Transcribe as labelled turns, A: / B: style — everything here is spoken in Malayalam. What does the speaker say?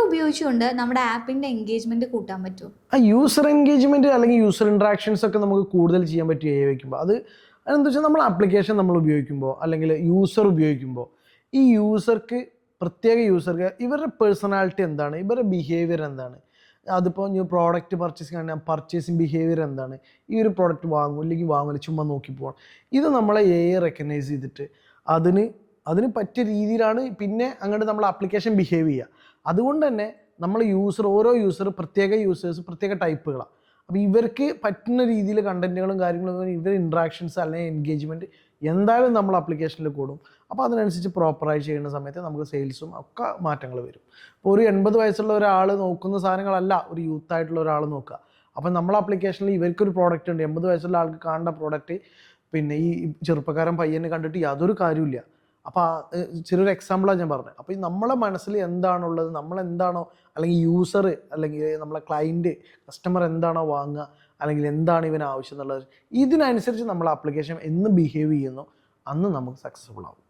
A: ഉപയോഗിച്ചുകൊണ്ട് നമ്മുടെ ആപ്പിൻ്റെ എൻഗേജ്മെൻറ്റ് കൂട്ടാൻ പറ്റുമോ?
B: ആ യൂസർ എൻഗേജ്മെൻറ്റ് അല്ലെങ്കിൽ യൂസർ ഇൻട്രാക്ഷൻസ് ഒക്കെ നമുക്ക് കൂടുതൽ ചെയ്യാൻ പറ്റും AI വയ്ക്കുമ്പോൾ. അതെന്താ വെച്ചാൽ നമ്മൾ ആപ്ലിക്കേഷൻ നമ്മൾ ഉപയോഗിക്കുമ്പോൾ അല്ലെങ്കിൽ യൂസർ ഉപയോഗിക്കുമ്പോൾ ഈ യൂസർക്ക് യൂസർക്ക് ഇവരുടെ പേഴ്സണാലിറ്റി എന്താണ്, ഇവരുടെ ബിഹേവിയർ എന്താണ്, അതിപ്പോൾ ന്യൂ പ്രോഡക്റ്റ് പർച്ചേസിങ് ആണെങ്കിൽ പർച്ചേസിങ് ബിഹേവിയർ എന്താണ്, ഈ ഒരു പ്രോഡക്റ്റ് വാങ്ങും ഇല്ലെങ്കിൽ വാങ്ങില്ല ചുമ്മാ നോക്കി പോകണം. ഇത് നമ്മളെ AI റെക്കഗ്നൈസ് ചെയ്തിട്ട് അതിന് പറ്റിയ രീതിയിലാണ് പിന്നെ അങ്ങോട്ട് നമ്മൾ ആപ്ലിക്കേഷൻ ബിഹേവ് ചെയ്യുക. അതുകൊണ്ട് തന്നെ നമ്മൾ ഓരോ യൂസേഴ്സ് പ്രത്യേക ടൈപ്പുകളാണ്. അപ്പോൾ ഇവർക്ക് പറ്റുന്ന രീതിയിൽ കണ്ടന്റുകളും കാര്യങ്ങളും ഇവർ ഇൻട്രാക്ഷൻസ് അല്ലെങ്കിൽ എൻഗേജ്മെൻറ്റ് എന്തായാലും നമ്മൾ ആപ്ലിക്കേഷനിൽ കൂടും. അപ്പോൾ അതിനനുസരിച്ച് പ്രോപ്പറായി ചെയ്യുന്ന സമയത്ത് നമുക്ക് സെയിൽസും ഒക്കെ മാറ്റങ്ങൾ വരും. ഇപ്പോൾ ഒരു 80 വയസ്സുള്ള ഒരാൾ നോക്കുന്ന സാധനങ്ങളല്ല ഒരു യൂത്ത് ആയിട്ടുള്ള ഒരാൾ നോക്കുക. അപ്പം നമ്മൾ ആപ്ലിക്കേഷനിൽ ഇവർക്കൊരു പ്രോഡക്റ്റ് ഉണ്ട്, 80 വയസ്സുള്ള ആൾക്ക് കാണേണ്ട പ്രോഡക്റ്റ് പിന്നെ ഈ ചെറുപ്പക്കാരൻ പയ്യനെ കണ്ടിട്ട് യാതൊരു കാര്യമില്ല. അപ്പോൾ ചെറിയൊരു എക്സാമ്പിളാണ് ഞാൻ പറഞ്ഞത്. അപ്പോൾ ഈ നമ്മളെ മനസ്സിൽ എന്താണുള്ളത്, നമ്മളെന്താണോ അല്ലെങ്കിൽ യൂസർ അല്ലെങ്കിൽ നമ്മളെ ക്ലയൻറ്റ് കസ്റ്റമർ എന്താണോ വാങ്ങുക അല്ലെങ്കിൽ എന്താണ് ഇവന് ആവശ്യം എന്നുള്ളത്, ഇതിനനുസരിച്ച് നമ്മൾ ആപ്ലിക്കേഷൻ എന്ന് ബിഹേവ് ചെയ്യുന്നു അന്ന് നമുക്ക് സക്സസ്ഫുൾ ആവും.